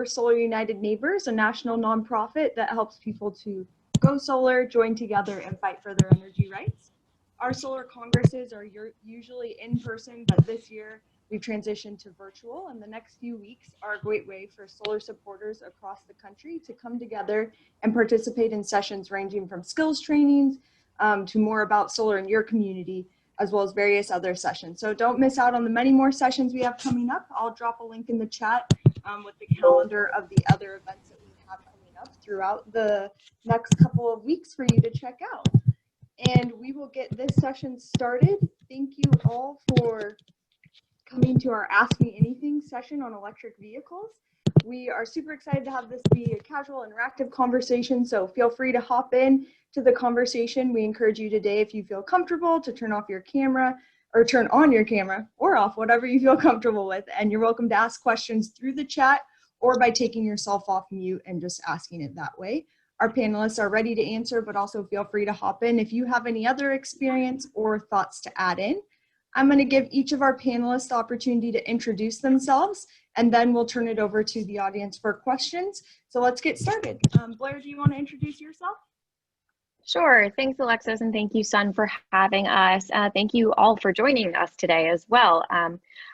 Solar United Neighbors, a national nonprofit that helps people to go solar, join together, and fight for their energy rights. Our solar congresses are usually in person, but this year we've transitioned to virtual, and the next few weeks are a great way for solar supporters across the country to come together and participate in sessions ranging from skills trainings to more about solar in your community, as well as various other sessions. So don't miss out on the many more sessions we have coming up. I'll drop a link in the chat with the calendar of the other events that we have coming up throughout the next couple of weeks for you to check out. And we will get this session started. Thank you all for coming to our Ask Me Anything session on electric vehicles. We are super excited to have this be a casual, interactive conversation, so feel free to hop in to the conversation. We encourage you today, if you feel comfortable, to turn off your camera or turn on your camera or off, whatever you feel comfortable with. And you're welcome to ask questions through the chat or by taking yourself off mute and just asking it that way. Our panelists are ready to answer, but also feel free to hop in if you have any other experience or thoughts to add in. I'm going to give each of our panelists the opportunity to introduce themselves, and then we'll turn it over to the audience for questions. So let's get started. Blair, do you want to introduce yourself? Sure. Thanks, Alexis, and thank you, Sun, for having us. Thank you all for joining us today as well. I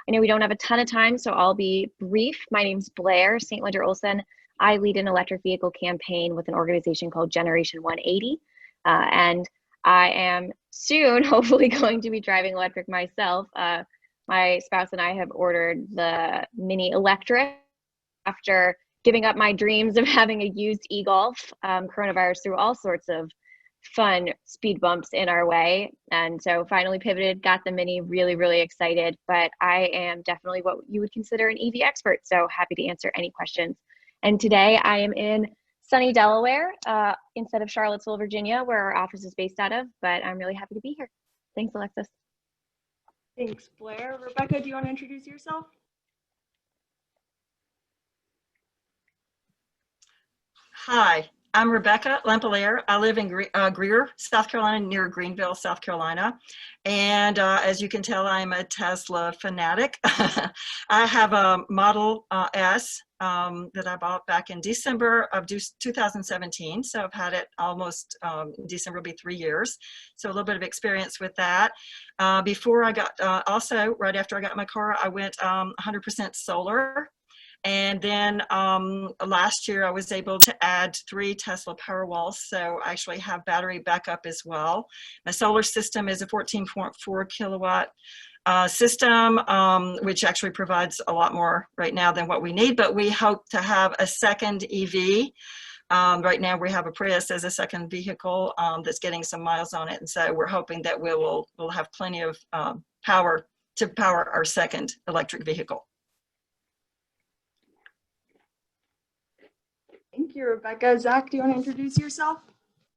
know we don't have a ton of time, so I'll be brief. My name's Blair, St. Ledger-Olson. I lead an electric vehicle campaign with an organization called Generation 180, and I am soon, hopefully, going to be driving electric myself. My spouse and I have ordered the Mini Electric after giving up my dreams of having a used e-Golf. Coronavirus threw all sorts of fun speed bumps in our way, and so finally pivoted, got the Mini. Really excited, but I am definitely what you would consider an EV expert, so happy to answer any questions. And today I am in sunny Delaware instead of Charlottesville, Virginia, where our office is based out of, but I'm really happy to be here. Thanks, Alexis. Thanks, Blair. Rebecca, do you want to introduce yourself? Hi, I'm Rebecca Limpalair. I live in Greer, South Carolina, near Greenville, South Carolina. And as you can tell, I'm a Tesla fanatic. I have a Model S that I bought back in December of 2017. So I've had it almost, December will be 3 years. So a little bit of experience with that. Before I got, also right after I got my car, I went 100% solar. And then last year I was able to add 3 Tesla Powerwalls, so I actually have battery backup as well. My solar system is a 14.4 kilowatt system, which actually provides a lot more right now than what we need, but we hope to have a second EV. Right now we have a Prius as a second vehicle that's getting some miles on it, and so we're hoping that we'll have plenty of power to power our second electric vehicle. Thank you, Rebecca. Zach, do you want to introduce yourself?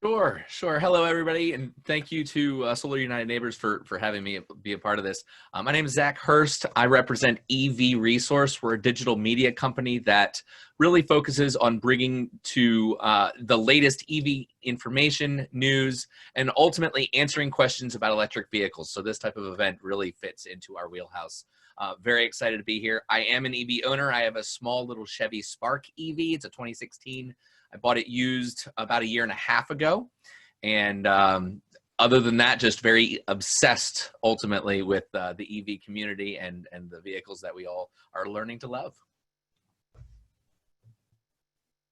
Sure. Hello, everybody, and thank you to Solar United Neighbors for having me be a part of this. My name is Zach Hurst. I represent EV Resource. We're a digital media company that really focuses on bringing to the latest EV information, news, and ultimately answering questions about electric vehicles. So this type of event really fits into our wheelhouse. Very excited to be here. I am an EV owner. I have a small little Chevy Spark EV. It's a 2016. I bought it used about 1.5 years ago. And other than that, just very obsessed ultimately with the EV community and the vehicles that we all are learning to love.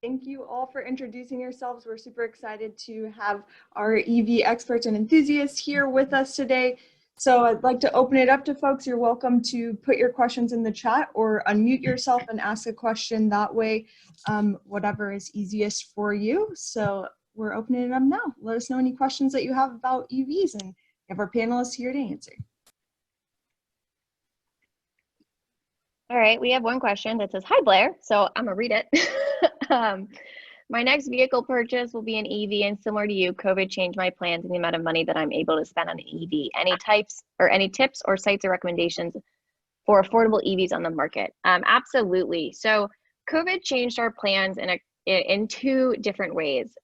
Thank you all for introducing yourselves. We're super excited to have our EV experts and enthusiasts here with us today. So I'd like to open it up to folks. You're welcome to put your questions in the chat or unmute yourself and ask a question that way, whatever is easiest for you. So we're opening it up now. Let us know any questions that you have about EVs, and we have our panelists here to answer. All right, we have one question that says, "Hi Blair," so I'm gonna read it. My next vehicle purchase will be an EV, and similar to you, COVID changed my plans and the amount of money that I'm able to spend on an EV. Any tips or sites or recommendations for affordable EVs on the market? Absolutely. So COVID changed our plans in 2 different ways.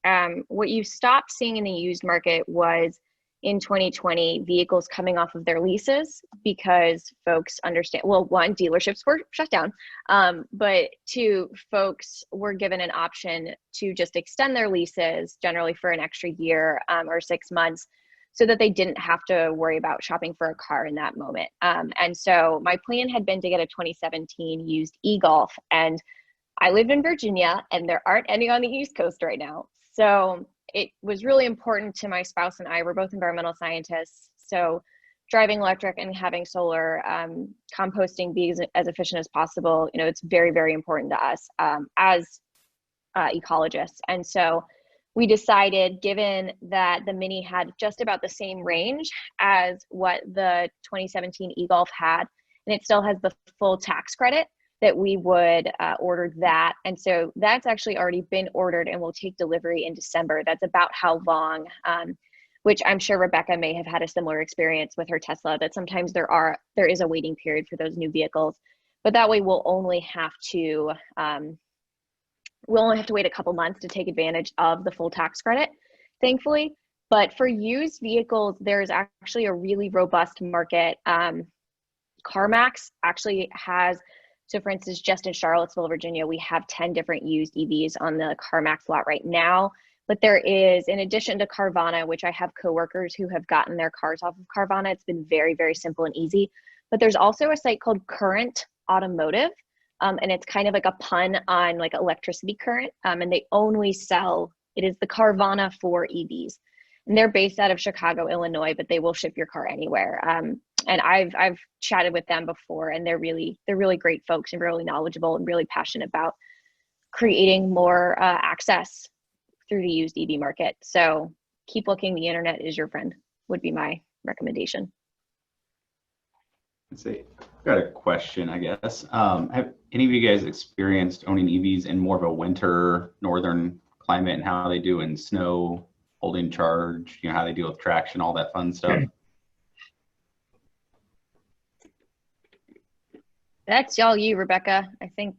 What you stopped seeing in the used market was in 2020 vehicles coming off of their leases because folks understand, well, one, dealerships were shut down, but two, folks were given an option to just extend their leases generally for an extra year or 6 months so that they didn't have to worry about shopping for a car in that moment. And so my plan had been to get a 2017 used e-Golf, and I live in Virginia and there aren't any on the East Coast right now. So it was really important to my spouse and I, we're both environmental scientists. So driving electric and having solar, composting being as efficient as possible, you know, it's very, very important to us as ecologists. And so we decided, given that the Mini had just about the same range as what the 2017 e-Golf had, and it still has the full tax credit, that we would order that. And so that's actually already been ordered and will take delivery in December. That's about how long, which I'm sure Rebecca may have had a similar experience with her Tesla, that sometimes there is a waiting period for those new vehicles. But that way we'll only have to wait a couple months to take advantage of the full tax credit, thankfully. But for used vehicles, there's actually a really robust market. CarMax actually has, so for instance, just in Charlottesville, Virginia, we have 10 different used EVs on the CarMax lot right now. But there is, in addition to Carvana, which I have coworkers who have gotten their cars off of Carvana, it's been very, very simple and easy. But there's also a site called Current Automotive, and it's kind of like a pun on like electricity current, and they only sell, it is the Carvana for EVs. And they're based out of Chicago, Illinois, but they will ship your car anywhere. And I've chatted with them before, and they're really great folks and really knowledgeable and really passionate about creating more access through the used EV market. So keep looking. The internet is your friend would be my recommendation. Let's see. I've got a question, I guess. Have any of you guys experienced owning EVs in more of a winter northern climate, and how they do in snow, holding charge, you know, how they deal with traction, all that fun stuff? That's all you, Rebecca, I think.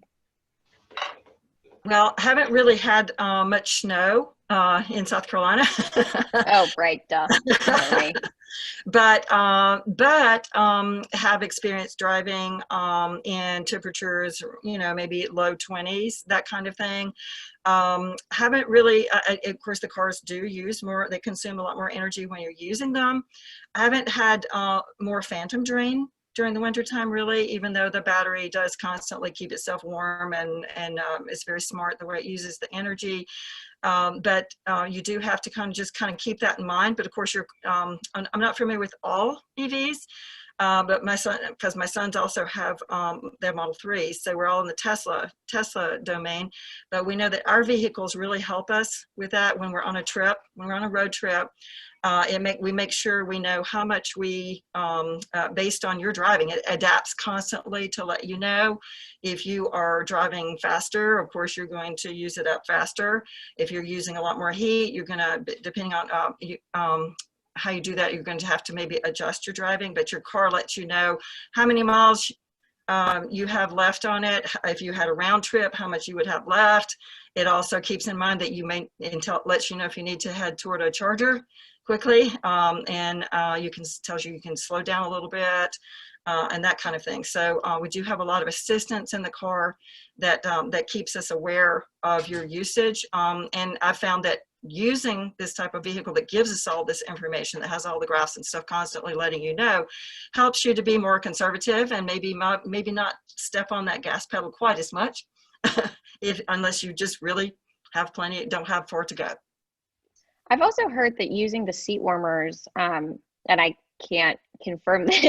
Well, haven't really had much snow in South Carolina. Oh, right, duh. But have experienced driving in temperatures, you know, maybe low 20s, that kind of thing. Haven't really, of course, the cars do use more, they consume a lot more energy when you're using them. I haven't had more phantom drain during the winter time, really, even though the battery does constantly keep itself warm and it's very smart the way it uses the energy. But you do have to kind of keep that in mind. But of course, I'm not familiar with all EVs, but my sons also have their Model 3s, so we're all in the Tesla domain. But we know that our vehicles really help us with that when we're on a trip, when we're on a road trip. We make sure we know how much we, based on your driving, it adapts constantly to let you know if you are driving faster. Of course, you're going to use it up faster. If you're using a lot more heat, you're going to, depending on how you do that, you're going to have to maybe adjust your driving, but your car lets you know how many miles you have left on it. If you had a round trip, how much you would have left. It also keeps in mind that lets you know if you need to head toward a charger quickly, and tells you can slow down a little bit, and that kind of thing. So we do have a lot of assistance in the car that keeps us aware of your usage. And I found that using this type of vehicle that gives us all this information, that has all the graphs and stuff constantly letting you know, helps you to be more conservative and maybe not step on that gas pedal quite as much, unless you just really have don't have far to go. I've also heard that using the seat warmers, and I can't confirm this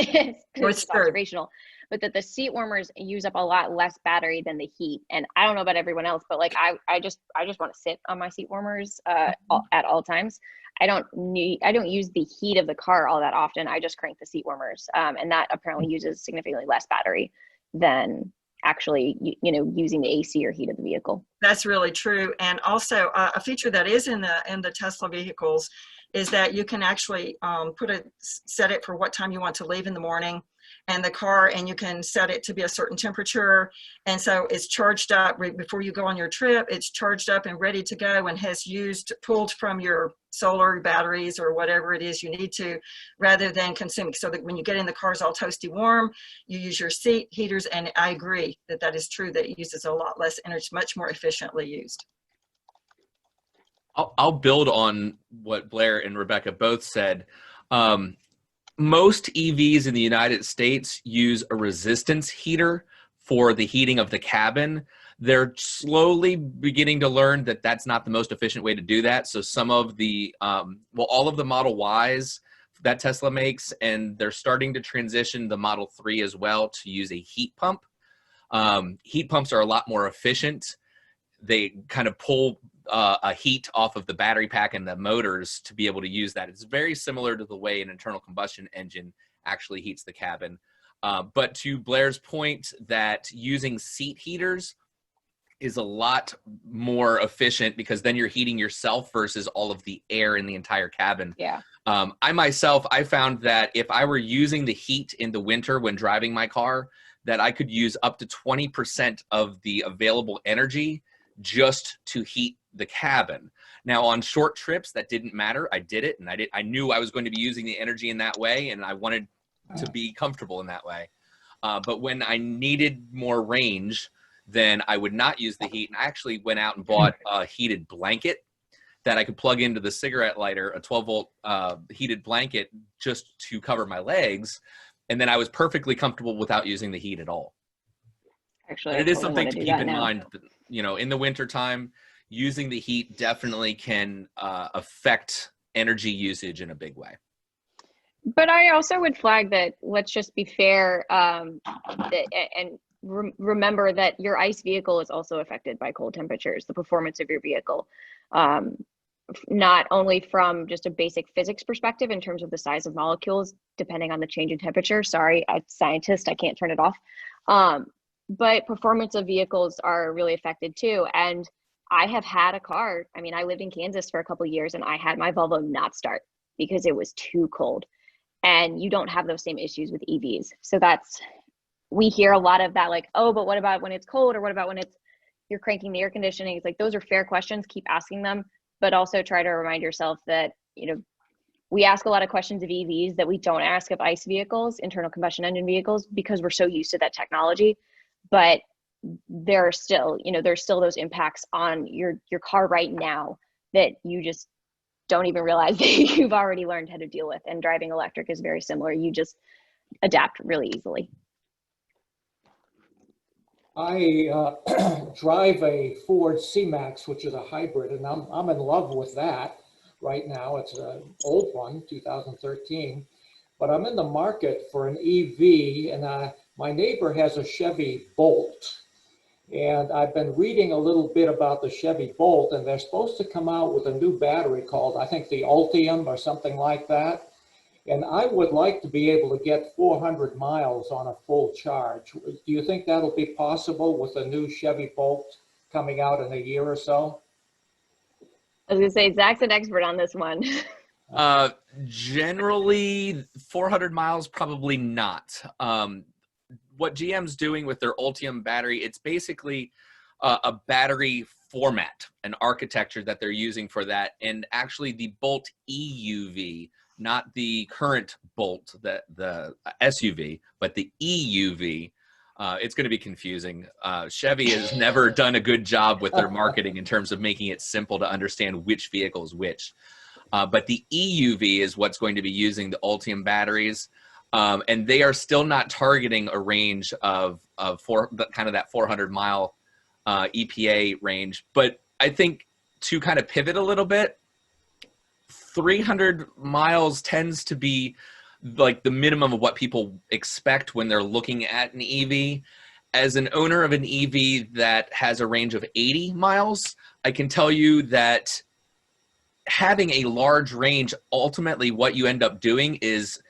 because it's observational, but that the seat warmers use up a lot less battery than the heat. And I don't know about everyone else, but like I just want to sit on my seat warmers at all times. I don't use the heat of the car all that often. I just crank the seat warmers, and that apparently uses significantly less battery than actually, using the AC or heat of the vehicle. That's really true. And also a feature that is in the Tesla vehicles is that you can actually set it for what time you want to leave in the morning. and the car, and you can set it to be a certain temperature. And so it's charged up right before you go on your trip. It's charged up and ready to go and has pulled from your solar batteries or whatever it is you need to, rather than consuming. So that when you get in the car, it's all toasty warm. You use your seat heaters, and I agree that that is true, that it uses a lot less energy, much more efficiently used. I'll build on what Blair and Rebecca both said. Most EVs in the United States use a resistance heater for the heating of the cabin. They're slowly beginning to learn that that's not the most efficient way to do that. So some of the, all of the Model Ys that Tesla makes, and they're starting to transition the Model 3 as well to use a heat pump. Heat pumps are a lot more efficient. They kind of pull a heat off of the battery pack and the motors to be able to use that. It's very similar to the way an internal combustion engine actually heats the cabin. But to Blair's point that using seat heaters is a lot more efficient, because then you're heating yourself versus all of the air in the entire cabin. Yeah. I found that if I were using the heat in the winter when driving my car, that I could use up to 20% of the available energy just to heat the cabin. Now on short trips, that didn't matter. I did it, and I knew I was going to be using the energy in that way, and I wanted to be comfortable in that way. But when I needed more range, then I would not use the heat. And I actually went out and bought a heated blanket that I could plug into the cigarette lighter, a 12-volt heated blanket, just to cover my legs. And then I was perfectly comfortable without using the heat at all. Actually, and it is something to keep in mind, in the wintertime, using the heat definitely can affect energy usage in a big way. But I also would flag that, let's just be fair, remember that your ICE vehicle is also affected by cold temperatures, the performance of your vehicle, not only from just a basic physics perspective in terms of the size of molecules, depending on the change in temperature. Sorry, I'm a scientist, I can't turn it off. But performance of vehicles are really affected too. And I have had a car, I lived in Kansas for a couple of years, and I had my Volvo not start because it was too cold. And you don't have those same issues with EVs. So we hear a lot of that, like, oh, but what about when it's cold, or what about when you're cranking the air conditioning? It's like, those are fair questions, keep asking them, but also try to remind yourself that, we ask a lot of questions of EVs that we don't ask of ICE vehicles, internal combustion engine vehicles, because we're so used to that technology. But there are still, there's still those impacts on your car right now that you just don't even realize that you've already learned how to deal with. And driving electric is very similar. You just adapt really easily. I drive a Ford C-Max, which is a hybrid, and I'm in love with that right now. It's an old one, 2013, but I'm in the market for an EV, and my neighbor has a Chevy Bolt. And I've been reading a little bit about the Chevy Bolt, and they're supposed to come out with a new battery called, I think, the Ultium or something like that. And I would like to be able to get 400 miles on a full charge. Do you think that'll be possible with a new Chevy Bolt coming out in a year or so? I was gonna say, Zach's an expert on this one. Generally, 400 miles, probably not. What GM's doing with their Ultium battery, it's basically a battery format, an architecture that they're using for that. And actually the Bolt EUV, not the current Bolt, the SUV, but the EUV, it's going to be confusing. Chevy has never done a good job with their marketing in terms of making it simple to understand which vehicle is which. But the EUV is what's going to be using the Ultium batteries. And they are still not targeting a range of kind of that 400 mile EPA range. But I think to kind of pivot a little bit, 300 miles tends to be like the minimum of what people expect when they're looking at an EV. As an owner of an EV that has a range of 80 miles, I can tell you that having a large range, ultimately what you end up doing is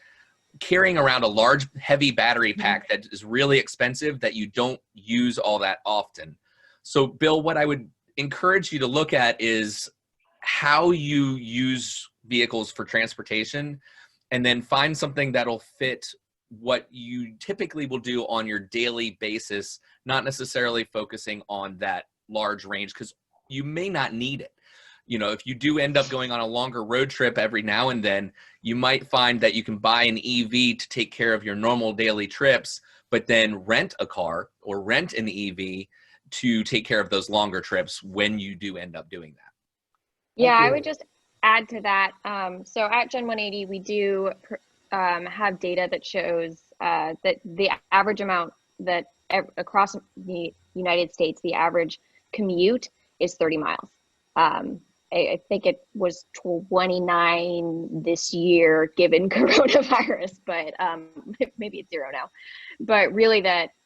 carrying around a large, heavy battery pack that is really expensive that you don't use all that often. So, Bill, what I would encourage you to look at is how you use vehicles for transportation, and then find something that'll fit what you typically will do on your daily basis, not necessarily focusing on that large range, because you may not need it. You know, if you do end up going on a longer road trip every now and then, you might find that you can buy an EV to take care of your normal daily trips, but then rent a car or rent an EV to take care of those longer trips when you do end up doing that. Yeah, Thank I you. would just add to that. So at Gen 180, we do have data that shows that the average amount that across the United States, the average commute is 30 miles. I think it was 29 this year given coronavirus, but maybe it's 0 now. But really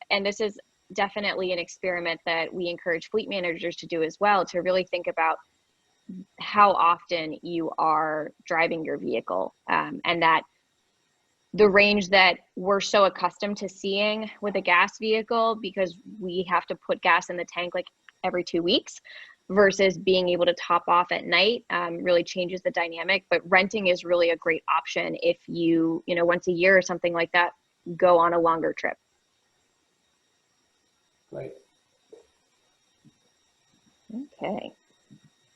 and this is definitely an experiment that we encourage fleet managers to do as well, to really think about how often you are driving your vehicle, and that the range that we're so accustomed to seeing with a gas vehicle, because we have to put gas in the tank like every 2 weeks, versus being able to top off at night, really changes the dynamic. But renting is really a great option if you know, once a year or something like that, go on a longer trip. Right. Okay.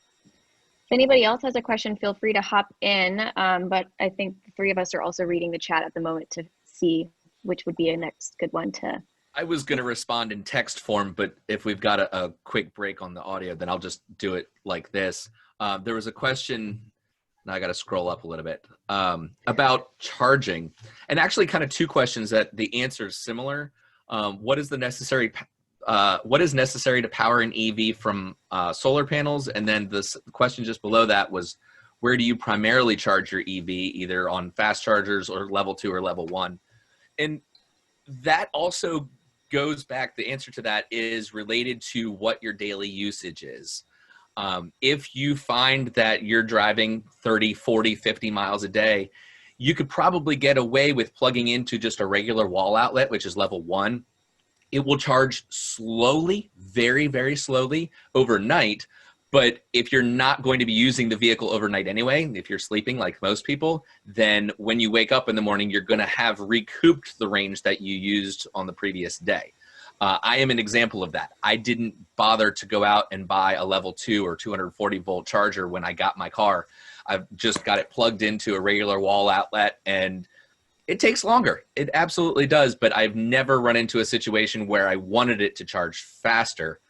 If anybody else has a question, feel free to hop in. But I think the three of us are also reading the chat at the moment to see which would be a next good one to. I was going to respond in text form, but if we've got a quick break on the audio, then I'll just do it like this. There was a question, now I got to scroll up a little bit, about charging. And actually kind of two questions that the answer is similar. What is necessary to power an EV from solar panels? And then the question just below that was, where do you primarily charge your EV, either on fast chargers or level 2 or level 1? And that also goes back, the answer to that is related to what your daily usage is. If you find that you're driving 30, 40, 50 miles a day, you could probably get away with plugging into just a regular wall outlet, which is level 1. It will charge slowly, very, very slowly overnight. But if you're not going to be using the vehicle overnight anyway, if you're sleeping like most people, then when you wake up in the morning, you're going to have recouped the range that you used on the previous day. I am an example of that. I didn't bother to go out and buy a level 2 or 240 volt charger when I got my car. I've just got it plugged into a regular wall outlet, and it takes longer. It absolutely does, but I've never run into a situation where I wanted it to charge faster.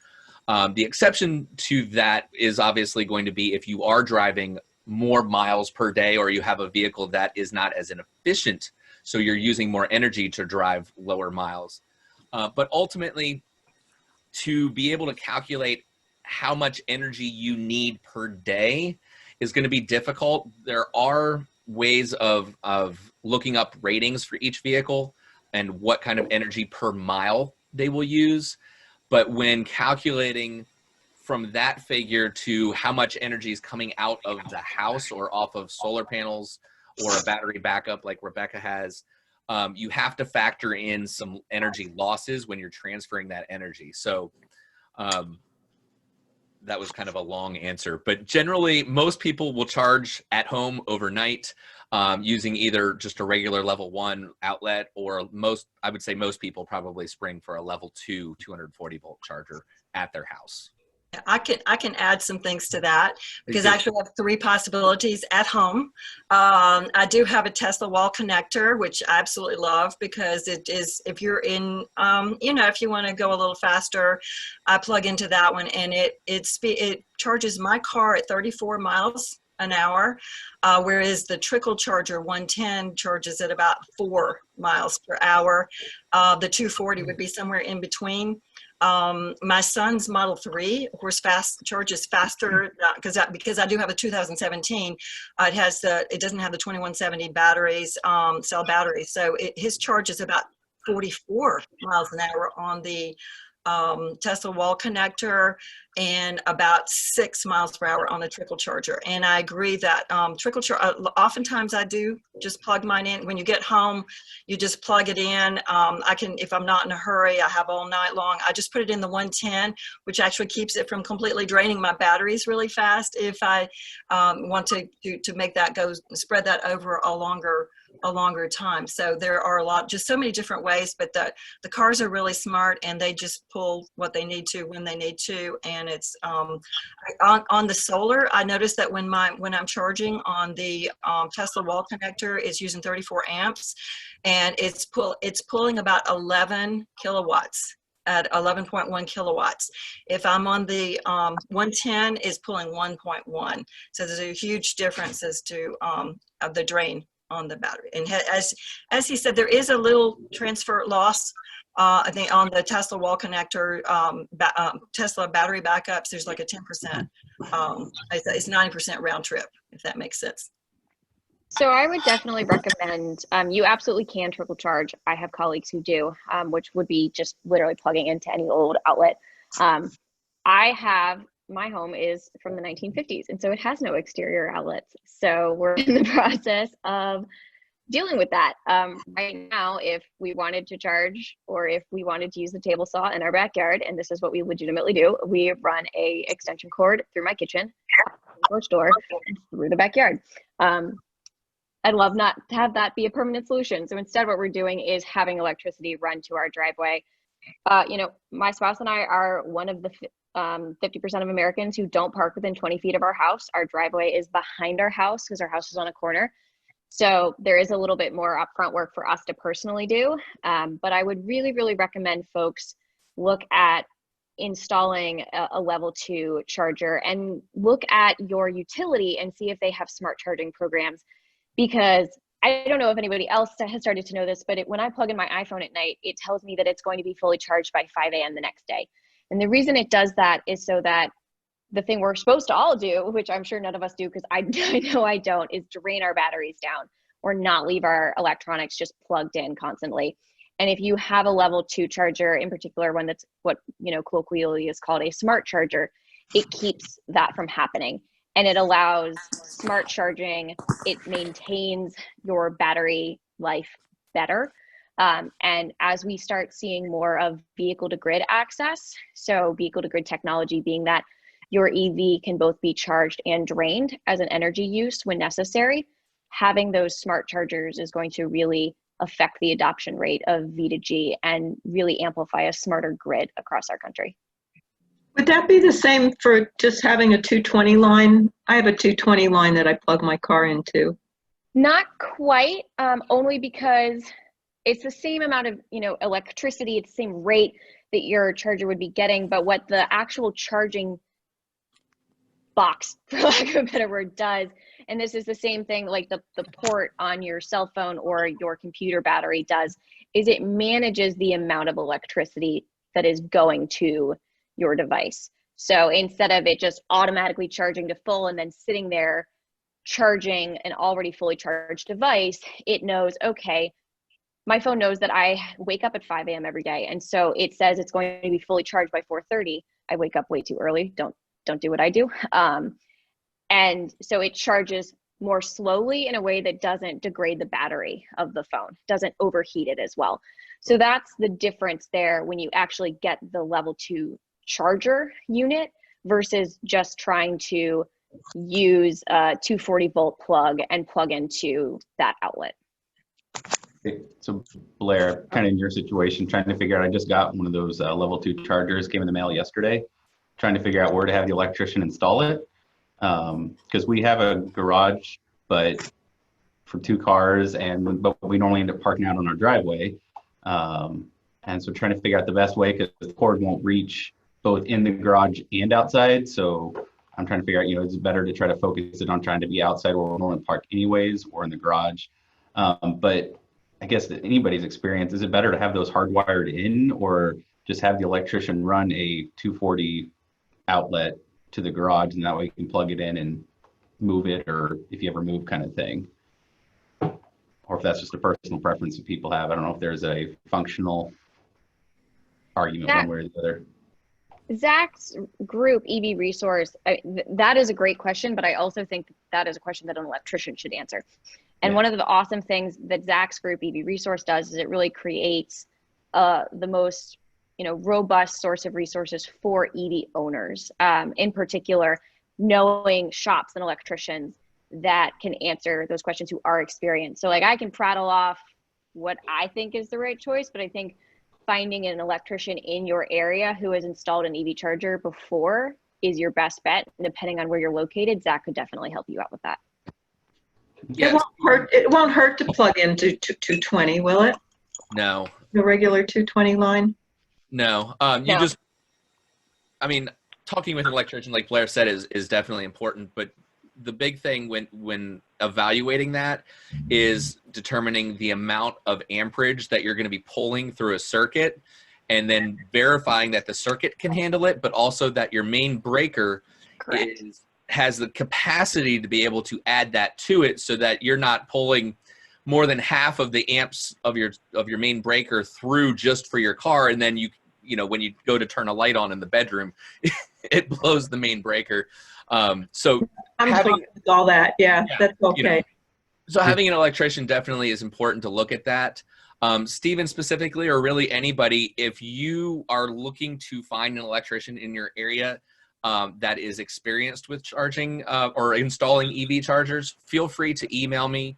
The exception to that is obviously going to be if you are driving more miles per day, or you have a vehicle that is not as efficient, so you're using more energy to drive lower miles. But ultimately, to be able to calculate how much energy you need per day is going to be difficult. There are ways of looking up ratings for each vehicle and what kind of energy per mile they will use. But when calculating from that figure to how much energy is coming out of the house or off of solar panels or a battery backup like Rebecca has, you have to factor in some energy losses when you're transferring that energy. So that was kind of a long answer, but generally most people will charge at home overnight using either just a regular level 1 outlet, or I would say most people probably spring for a level 2 240 volt charger at their house. I can add some things to that, because I actually have 3 possibilities at home. I do have a Tesla wall connector, which I absolutely love, because it is, if you're in, if you want to go a little faster, I plug into that one, and it charges my car at 34 miles an hour, whereas the trickle charger 110 charges at about 4 miles per hour. The 240 would be somewhere in between. My son's Model 3, of course, charges faster because I do have a 2017. It doesn't have the 2170 batteries, cell batteries, so his charge is about 44 miles an hour on the Tesla wall connector, and about 6 miles per hour on the trickle charger. And I agree that trickle charger, oftentimes I do just plug mine in. When you get home, you just plug it in. I can, if I'm not in a hurry, I have all night long, I just put it in the 110, which actually keeps it from completely draining my batteries really fast if I want to make that spread that over a longer a longer time. So there are just so many different ways, but the cars are really smart, and they just pull what they need to when they need to. And it's on the solar, I noticed that when I'm charging on the Tesla wall connector, it's using 34 amps, and it's pulling about 11 kilowatts at 11.1 kilowatts. If I'm on the 110, is pulling 1.1. So there's a huge difference as to of the drain on the battery. And as he said, there is a little transfer loss. I think on the Tesla wall connector, Tesla battery backups, there's like a 10%. It's 90% round trip, if that makes sense. So I would definitely recommend, you absolutely can trickle charge. I have colleagues who do, which would be just literally plugging into any old outlet. My home is from the 1950s, and so it has no exterior outlets. So we're in the process of dealing with that. Right now, if we wanted to charge, or if we wanted to use the table saw in our backyard, and this is what we legitimately do, we run a extension cord through my kitchen, porch door, and through the backyard. I'd love not to have that be a permanent solution. So instead, what we're doing is having electricity run to our driveway. My spouse and I are one of the 50% of Americans who don't park within 20 feet of our house. Our driveway is behind our house because our house is on a corner. So there is a little bit more upfront work for us to personally do. But I would really, really recommend folks look at installing a level 2 charger, and look at your utility and see if they have smart charging programs. Because I don't know if anybody else has started to know this, but when I plug in my iPhone at night, it tells me that it's going to be fully charged by 5 a.m. the next day. And the reason it does that is so that the thing we're supposed to all do, which I'm sure none of us do because I know I don't, is drain our batteries down or not leave our electronics just plugged in constantly. And if you have a level 2 charger, in particular one that's what colloquially is called a smart charger, it keeps that from happening. And it allows smart charging. It maintains your battery life better. And as we start seeing more of vehicle to grid access, so vehicle to grid technology being that your EV can both be charged and drained as an energy use when necessary, having those smart chargers is going to really affect the adoption rate of V2G and really amplify a smarter grid across our country. Would that be the same for just having a 220 line? I have a 220 line that I plug my car into. Not quite, only because it's the same amount of electricity, it's the same rate that your charger would be getting, but what the actual charging box, for lack of a better word, does, and this is the same thing like the port on your cell phone or your computer battery does, is it manages the amount of electricity that is going to your device. So instead of it just automatically charging to full and then sitting there charging an already fully charged device, it knows, okay, my phone knows that I wake up at 5 a.m. every day. And so it says it's going to be fully charged by 4:30. I wake up way too early. Don't do what I do. And so it charges more slowly in a way that doesn't degrade the battery of the phone, doesn't overheat it as well. So that's the difference there when you actually get the level 2 charger unit versus just trying to use a 240 volt plug and plug into that outlet. Okay, so Blair, kind of in your situation, trying to figure out, I just got one of those level 2 chargers, came in the mail yesterday, trying to figure out where to have the electrician install it. Because we have a garage, but for 2 cars, but we normally end up parking out on our driveway. And so trying to figure out the best way, because the cord won't reach both in the garage and outside. So I'm trying to figure out, is it better to try to focus it on trying to be outside where we're normally park anyways, or in the garage? But I guess that anybody's experience, is it better to have those hardwired in, or just have the electrician run a 240 outlet to the garage, and that way you can plug it in and move it, or if you ever move, kind of thing? Or if that's just a personal preference that people have. I don't know if there's a functional argument one way or the other. Zach's group, EV Resource, that is a great question, but I also think that is a question that an electrician should answer. And one of the awesome things that Zach's group, EV Resource, does is it really creates the most robust source of resources for EV owners. In particular, knowing shops and electricians that can answer those questions who are experienced. So like I can prattle off what I think is the right choice, but I think finding an electrician in your area who has installed an EV charger before is your best bet. And depending on where you're located, Zach could definitely help you out with that. It won't hurt. It won't hurt to plug into 220, will it? No. The regular 220 line. No. You just, I mean, talking with an electrician, like Blair said, is definitely important. But the big thing when evaluating that is determining the amount of amperage that you're going to be pulling through a circuit, and then verifying that the circuit can handle it, but also that your main breaker has the capacity to be able to add that to it, so that you're not pulling more than half of the amps of your main breaker through just for your car, and then you know, when you go to turn a light on in the bedroom, it blows the main breaker. So I'm fine with all that. Yeah, that's okay. You know, so having an electrician definitely is important to look at that. Steven specifically, or really anybody, if you are looking to find an electrician in your area that is experienced with charging or installing EV chargers, feel free to email me.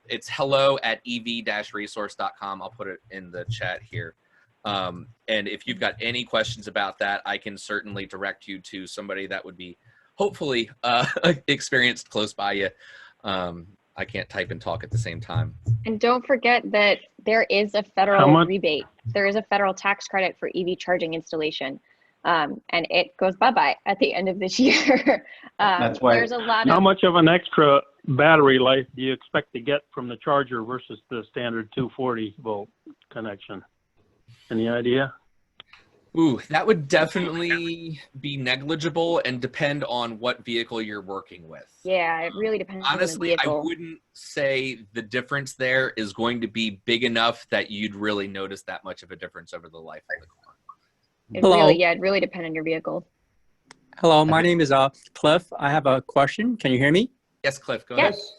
It's hello@ev-resource.com. I'll put it in the chat here. And if you've got any questions about that, I can certainly direct you to somebody that would be hopefully experienced close by you. I can't type and talk at the same time. And don't forget that there is a federal rebate. There is a federal tax credit for EV charging installation. And it goes bye-bye at the end of this year. That's why. There's a lot How of, much of an extra battery life do you expect to get from the charger versus the standard 240 volt connection? Any idea? Ooh, that would definitely be negligible and depend on what vehicle you're working with. yeah, it really depends Honestly, on the I vehicle. wouldn't say the difference there is going to be big enough that you'd really notice that much of a difference over the life of the car. Hello. It really depends on your vehicle. Hello, my name is Cliff. I have a question. Can you hear me? Yes, Cliff, go ahead. Yes.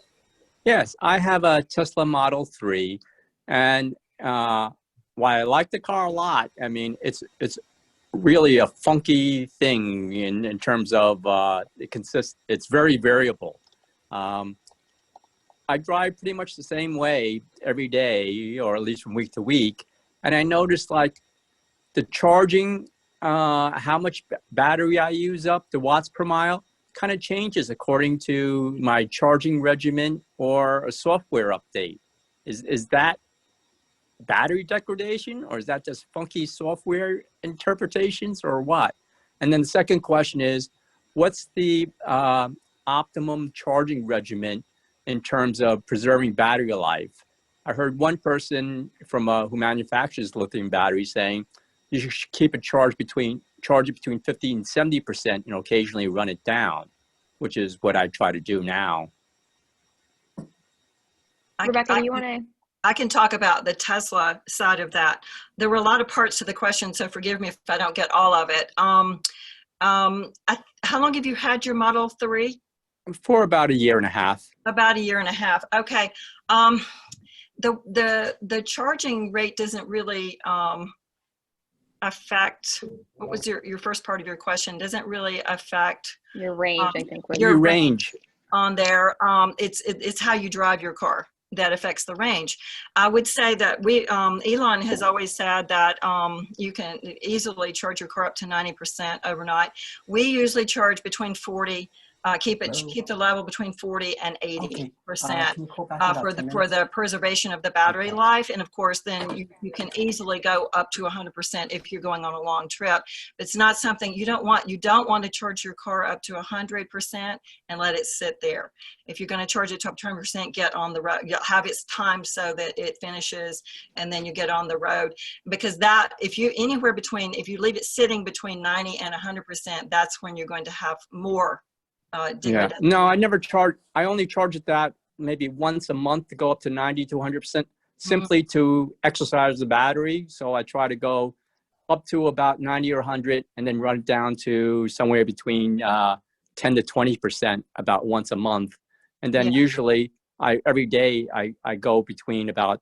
Yes, I have a Tesla Model 3, and while I like the car a lot, I mean, it's really a funky thing in terms of it's very variable. I drive pretty much the same way every day, or at least from week to week, and I noticed like the charging, how much battery I use up, the watts per mile, kind of changes according to my charging regimen or a software update. Is that battery degradation, or is that just funky software interpretations, or what? And then the second question is, what's the optimum charging regimen in terms of preserving battery life? I heard one person from who manufactures lithium batteries saying you should keep it charge it between 50 and 70%, and occasionally run it down, which is what I try to do now. Rebecca, do you want to? I can talk about the Tesla side of that. There were a lot of parts to the question, so forgive me if I don't get all of it. How long have you had your Model 3? For about a year and a half. About a year and a half. Okay. The charging rate doesn't really affect, what was your first part of your question? Doesn't really affect Your range, I think. Your range. on there. It's how you drive your car that affects the range. I would say that Elon has always said that you can easily charge your car up to 90% overnight. We usually charge between 40, keep the level between 40 and 80% for the preservation of the battery life. And of course, then you can easily go up to 100% if you're going on a long trip. It's not something you don't want to charge your car up to 100% and let it sit there. If you're going to charge it to up to 100%, get on the road. You'll have its time so that it finishes, and then you get on the road. Because that, if you leave it sitting between 90 and 100%, that's when you're going to have more. Yeah. No, I never charge. I only charge it that maybe once a month to go up to 90 to 100%, simply to exercise the battery. So I try to go up to about 90 or 100 and then run it down to somewhere between 10 to 20% about once a month. And then usually every day I go between about,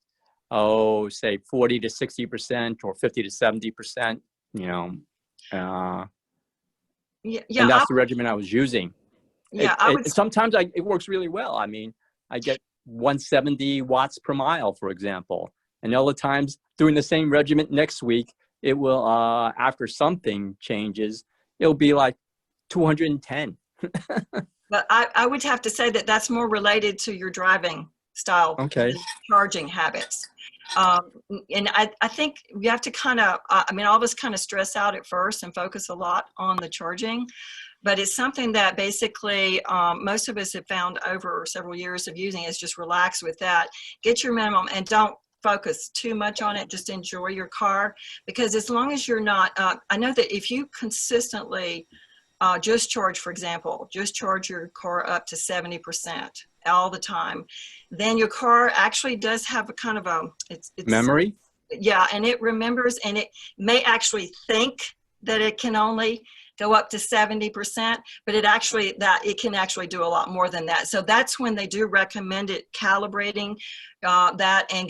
say 40 to 60% or 50 to 70%, and that's the regimen I was using. Yeah, sometimes it works really well. I mean, I get 170 watts per mile, for example. And other times doing the same regimen next week, it will, after something changes, it'll be like 210. But I would have to say that that's more related to your driving style, Okay. than charging habits. And I think you have to kind of, I mean, all of us kind of stress out at first and focus a lot on the charging, but it's something that basically most of us have found over several years of using is just relax with that. Get your minimum and don't focus too much on it. Just enjoy your car, because as long as you're not, I know that if you consistently just charge, for example, just charge your car up to 70% all the time, then your car actually does have a kind of a, it's memory. Yeah, and it remembers, and it may actually think that it can only go up to 70%, but it can actually do a lot more than that. So that's when they do recommend it calibrating that and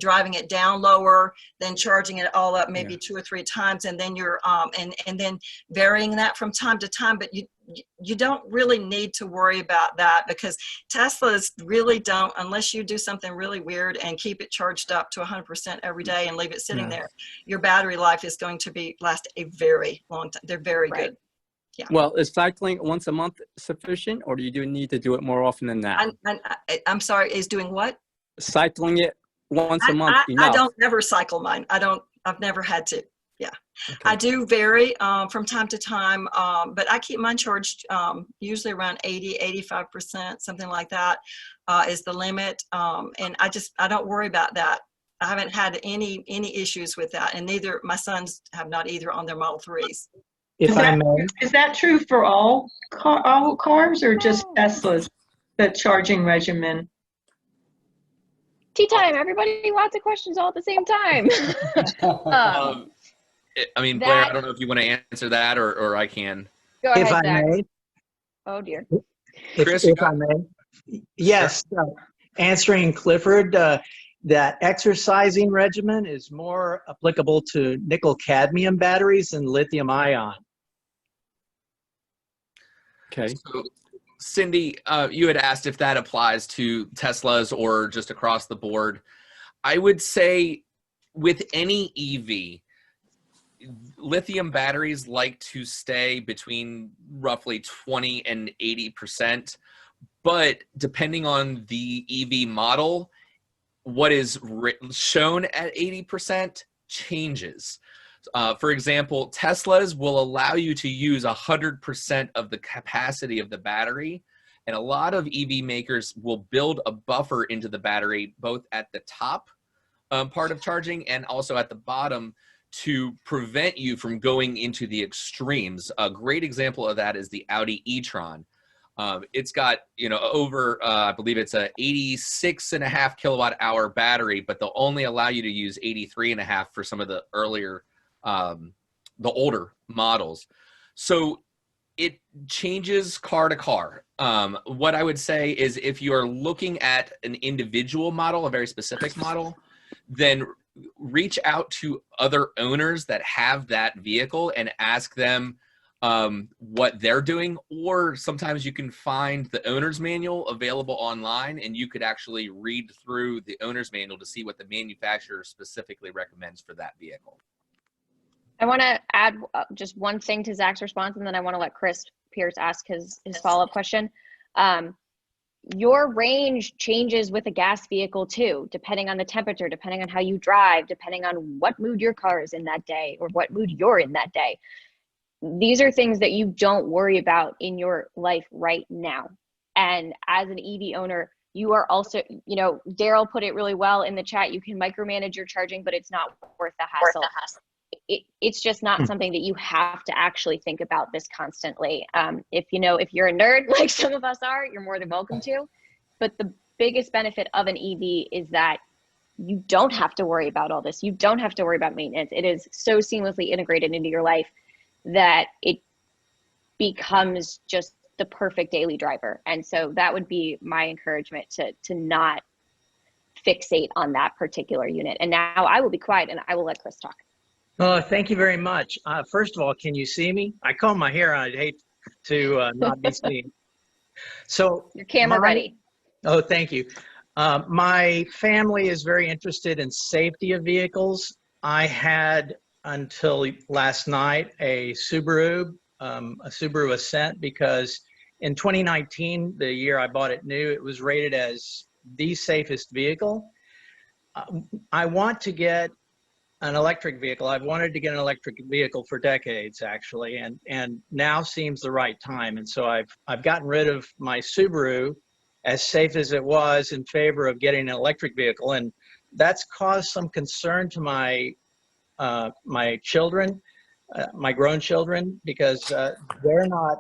driving it down lower, then charging it all up maybe 2 or 3 times, and then you're and then varying that from time to time. But you don't really need to worry about that, because Teslas really don't, unless you do something really weird and keep it charged up to 100% every day and leave it sitting there, your battery life is going to last a very long time. They're very good. Yeah. Well, is cycling once a month sufficient, or do you need to do it more often than that? I'm sorry, is doing what? Cycling it once a month enough? I don't never cycle mine. I've never had to. Yeah. Okay. I do vary from time to time, but I keep mine charged usually around 80–85%, something like that is the limit. And I don't worry about that. I haven't had any issues with that, and neither my sons have not either on their Model 3s. Is that true for all cars, or just Teslas, the charging regimen? Tea time, everybody, lots of questions all at the same time. I mean, Blair, I don't know if you want to answer that, or I can. Go ahead, if I Zach. may. Oh dear. Chris, if I may. Yes, answering Clifford, that exercising regimen is more applicable to nickel cadmium batteries than lithium ion. Okay. So, Cindy, you had asked if that applies to Teslas or just across the board. I would say with any EV, lithium batteries like to stay between roughly 20 and 80%, but depending on the EV model, what is shown at 80% changes. For example, Teslas will allow you to use 100% of the capacity of the battery, and a lot of EV makers will build a buffer into the battery, both at the top part of charging and also at the bottom, to prevent you from going into the extremes. A great example of that is the Audi e-tron. It's got, over, I believe it's a 86.5 kilowatt hour battery, but they'll only allow you to use 83.5 for some of the earlier, the older models. So it changes car to car. What I would say is if you're looking at an individual model, a very specific model, then reach out to other owners that have that vehicle and ask them what they're doing, or sometimes you can find the owner's manual available online, and you could actually read through the owner's manual to see what the manufacturer specifically recommends for that vehicle. I want to add just one thing to Zach's response, and then I want to let Chris Pierce ask his follow-up question. Your range changes with a gas vehicle too, depending on the temperature, depending on how you drive, depending on what mood your car is in that day, or what mood you're in that day. These are things that you don't worry about in your life right now. And as an EV owner, you are also, Daryl put it really well in the chat, you can micromanage your charging, but it's not worth the hassle. It's just not something that you have to actually think about this constantly. If you're a nerd like some of us are, you're more than welcome to. But the biggest benefit of an EV is that you don't have to worry about all this. You don't have to worry about maintenance. It is so seamlessly integrated into your life that it becomes just the perfect daily driver. And so that would be my encouragement, to not fixate on that particular unit. And now I will be quiet and I will let Chris talk. Oh, thank you very much. First of all, can you see me? I comb my hair. I'd hate to not be seen. So Your camera ready. Oh, thank you. My family is very interested in safety of vehicles. I had until last night a Subaru Ascent, because in 2019, the year I bought it new, it was rated as the safest vehicle. I want to get an electric vehicle. I've wanted to get an electric vehicle for decades, actually, and now seems the right time. And so I've gotten rid of my Subaru, as safe as it was, in favor of getting an electric vehicle, and that's caused some concern to my my children, my grown children, because they're not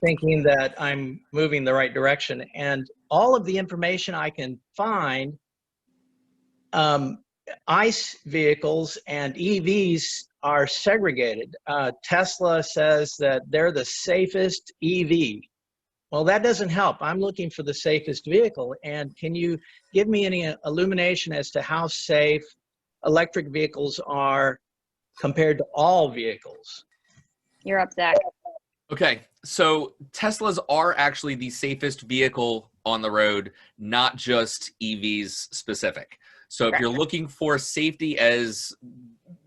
thinking that I'm moving the right direction. And all of the information I can find, ICE vehicles and EVs are segregated. Tesla says that they're the safest EV. Well, that doesn't help. I'm looking for the safest vehicle. And can you give me any illumination as to how safe electric vehicles are compared to all vehicles? You're up, Zach. Okay, so Teslas are actually the safest vehicle on the road, not just EVs specific. So if you're looking for safety as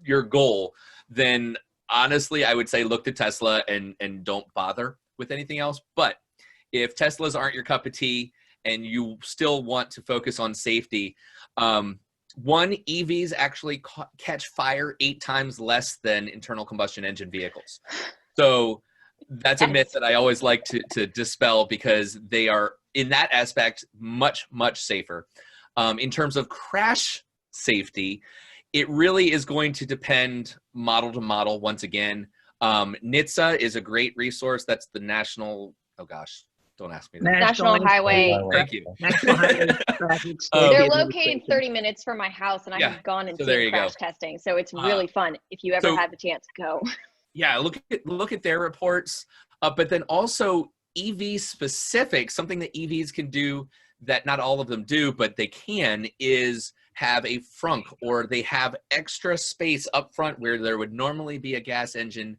your goal, then honestly, I would say look to Tesla and don't bother with anything else. But if Teslas aren't your cup of tea and you still want to focus on safety, EVs actually catch fire 8 times less than internal combustion engine vehicles. So that's a myth that I always like to dispel, because they are, in that aspect, much, much safer. In terms of crash safety, it really is going to depend model to model once again. NHTSA is a great resource. That's the national, oh gosh, don't ask me that. National Highway. Thank you. National Highway Traffic Safety They're located Administration. 30 minutes from my house, and I have gone and seen crash testing. So it's really fun if you ever have the chance to go. Yeah, look at their reports. But then also EV specific, something that EVs can do that not all of them do, but they can, is have a frunk, or they have extra space up front where there would normally be a gas engine.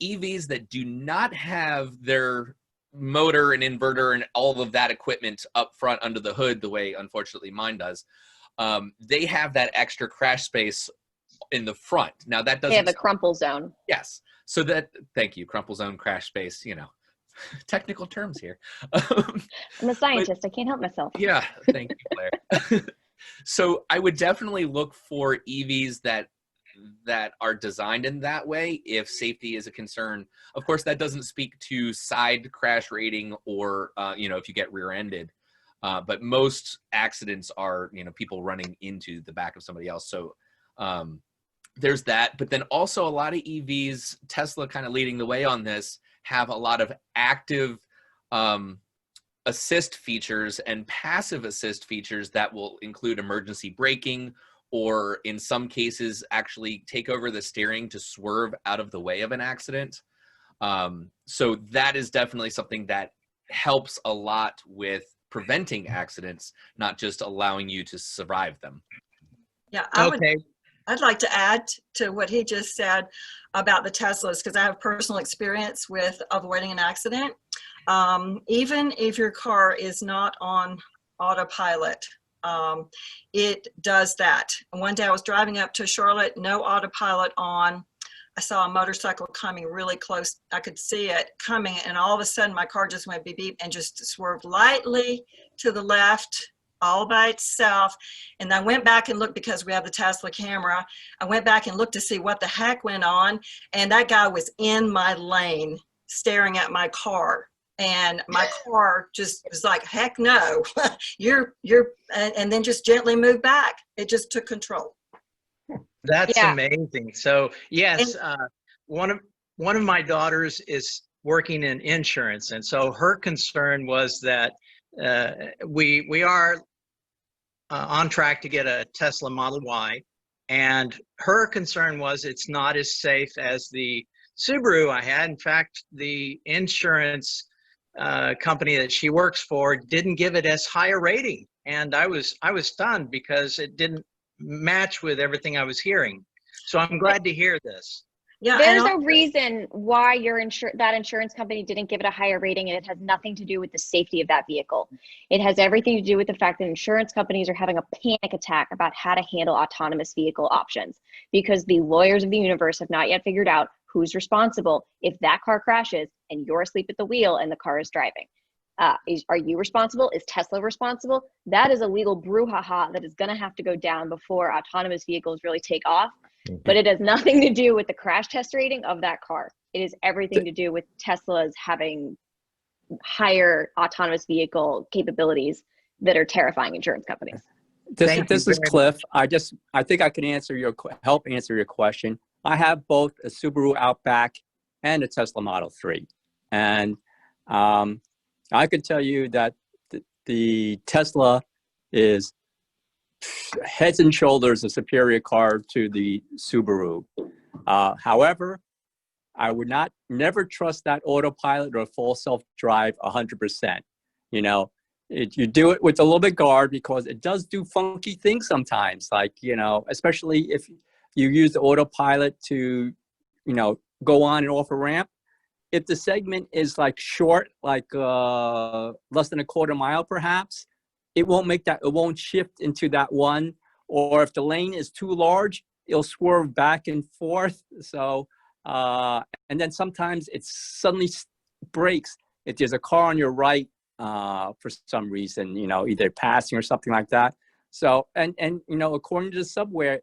EVs that do not have their motor and inverter and all of that equipment up front under the hood the way, unfortunately, mine does, they have that extra crash space in the front. Now that doesn't— They have a crumple zone. Yes. So that, thank you, crumple zone, crash space, you know, technical terms here. I'm a scientist. I can't help myself. Yeah, thank you, Blair. So I would definitely look for EVs that are designed in that way if safety is a concern. Of course, that doesn't speak to side crash rating or, you know, if you get rear-ended. But most accidents are, you know, people running into the back of somebody else. So there's that. But then also a lot of EVs, Tesla kind of leading the way on this, have a lot of active assist features and passive assist features that will include emergency braking, or in some cases actually take over the steering to swerve out of the way of an accident. So that is definitely something that helps a lot with preventing accidents, not just allowing you to survive them. Yeah, Okay. I'd like to add to what he just said about the Teslas, because I have personal experience with avoiding an accident. Even if your car is not on autopilot, it does that. And one day I was driving up to Charlotte, no autopilot on. I saw a motorcycle coming really close. I could see it coming, and all of a sudden my car just went beep beep and just swerved lightly to the left, all by itself. And I went back and looked, because we have the Tesla camera. I went back and looked to see what the heck went on, and that guy was in my lane staring at my car. And my car just was like, heck no, and then just gently moved back. It just took control. That's amazing. So yes, one of my daughters is working in insurance, and so her concern was that we are on track to get a Tesla Model Y, and her concern was it's not as safe as the Subaru I had. In fact, the insurance company that she works for didn't give it as high a rating, and I was stunned because it didn't match with everything I was hearing. So I'm glad to hear this. Yeah, There's and a reason why that insurance company didn't give it a higher rating, and it has nothing to do with the safety of that vehicle. It has everything to do with the fact that insurance companies are having a panic attack about how to handle autonomous vehicle options, because the lawyers of the universe have not yet figured out who's responsible if that car crashes and you're asleep at the wheel and the car is driving. Are you responsible? Is Tesla responsible? That is a legal brouhaha that is going to have to go down before autonomous vehicles really take off. But it has nothing to do with the crash test rating of that car. It is everything to do with Tesla's having higher autonomous vehicle capabilities that are terrifying insurance companies. This is Cliff. I think I can help answer your question. I have both a Subaru Outback and a Tesla Model 3. And I can tell you that the Tesla is heads and shoulders a superior car to the Subaru. However, I would never trust that autopilot or full self-drive 100%. You know, you do it with a little bit guard, because it does do funky things sometimes. Like, you know, especially if you use the autopilot to, you know, go on and off a ramp. If the segment is like short, like less than a quarter mile, perhaps, it won't shift into that one. Or if the lane is too large, it'll swerve back and forth. So, and then sometimes it suddenly brakes if there's a car on your right for some reason, you know, either passing or something like that. So, and you know, according to the software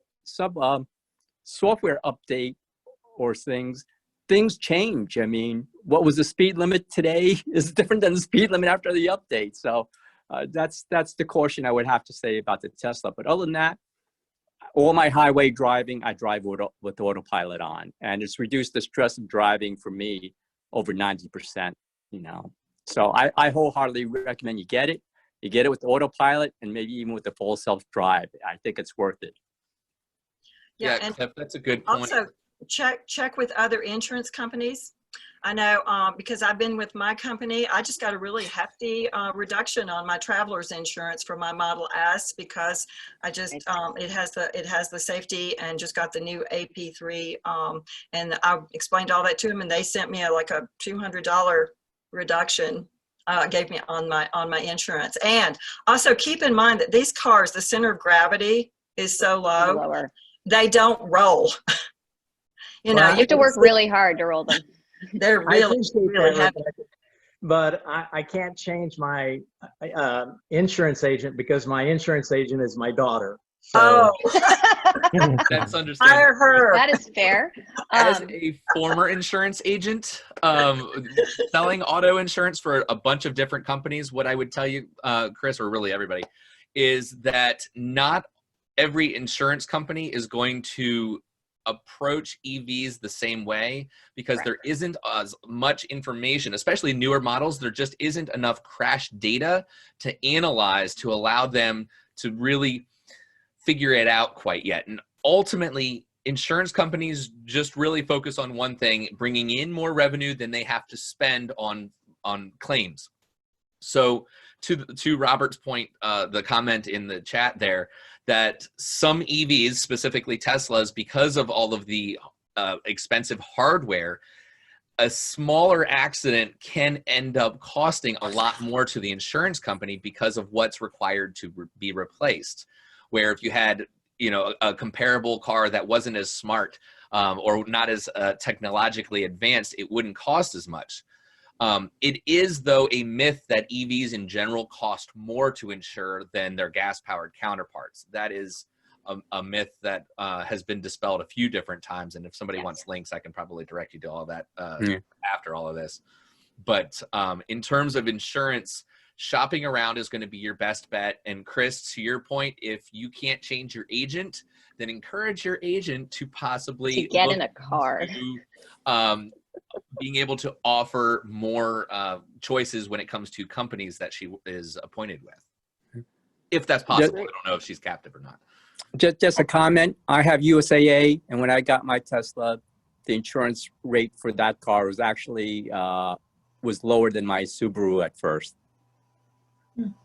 update or things change. I mean, what was the speed limit today is different than the speed limit after the update. So that's the caution I would have to say about the Tesla. But other than that, all my highway driving, I drive with autopilot on, and it's reduced the stress of driving for me over 90%, you know. So I wholeheartedly recommend you get it. You get it with autopilot, and maybe even with the full self-drive. I think it's worth it. yeah, Yeah, and Cliff, that's a good point. also check with other insurance companies. I know because I've been with my company, I just got a really hefty reduction on my traveler's insurance for my Model S, because I just it has the safety, and just got the new AP3, and I explained all that to them, and they sent me like a $200 reduction. Gave me on my insurance. And also keep in mind that these cars, the center of gravity is so low, they don't roll. You know, you have to work really hard to roll them. I They're really appreciate that, heavy. Rebecca, but I can't change my insurance agent, because my insurance agent is my daughter. So. That's understandable. Hire her. That is fair. As a former insurance agent, selling auto insurance for a bunch of different companies, what I would tell you, Chris, or really everybody, is that not every insurance company is going to approach EVs the same way, because there isn't as much information, especially newer models. There just isn't enough crash data to analyze to allow them to really figure it out quite yet. And ultimately, insurance companies just really focus on one thing: bringing in more revenue than they have to spend on claims. So to Robert's point, the comment in the chat there, that some EVs, specifically Teslas, because of all of the expensive hardware, a smaller accident can end up costing a lot more to the insurance company because of what's required to be replaced. Where if you had, you know, a comparable car that wasn't as smart or not as technologically advanced, it wouldn't cost as much. It is, though, a myth that EVs in general cost more to insure than their gas-powered counterparts. That is a myth that has been dispelled a few different times. And if somebody wants links, I can probably direct you to all that after all of this. But in terms of insurance, shopping around is going to be your best bet. And Chris, to your point, if you can't change your agent, then encourage your agent to possibly get in a car. Being able to offer more choices when it comes to companies that she is appointed with, if that's possible. I don't know if she's captive or not. Just a comment. I have USAA, and when I got my Tesla, the insurance rate for that car was actually was lower than my Subaru at first.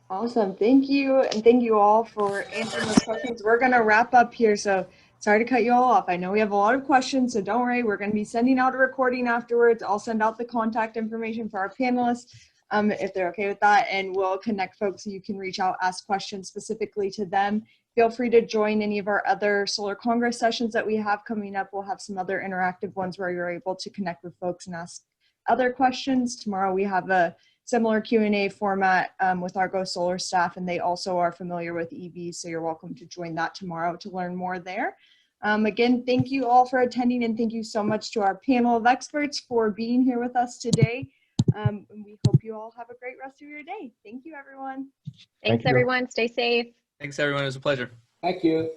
Awesome. Thank you. And thank you all for answering those questions. We're going to wrap up here. So sorry to cut you all off. I know we have a lot of questions, so don't worry. We're going to be sending out a recording afterwards. I'll send out the contact information for our panelists if they're okay with that, and we'll connect folks so you can reach out, ask questions specifically to them. Feel free to join any of our other Solar Congress sessions that we have coming up. We'll have some other interactive ones where you're able to connect with folks and ask other questions. Tomorrow we have a similar Q&A format with our Go Solar staff, and they also are familiar with EVs, so you're welcome to join that tomorrow to learn more there. Again, thank you all for attending, and thank you so much to our panel of experts for being here with us today. And we hope you all have a great rest of your day. Thank you, everyone. Thanks, everyone. Stay safe. Thanks, everyone. It was a pleasure. Thank you.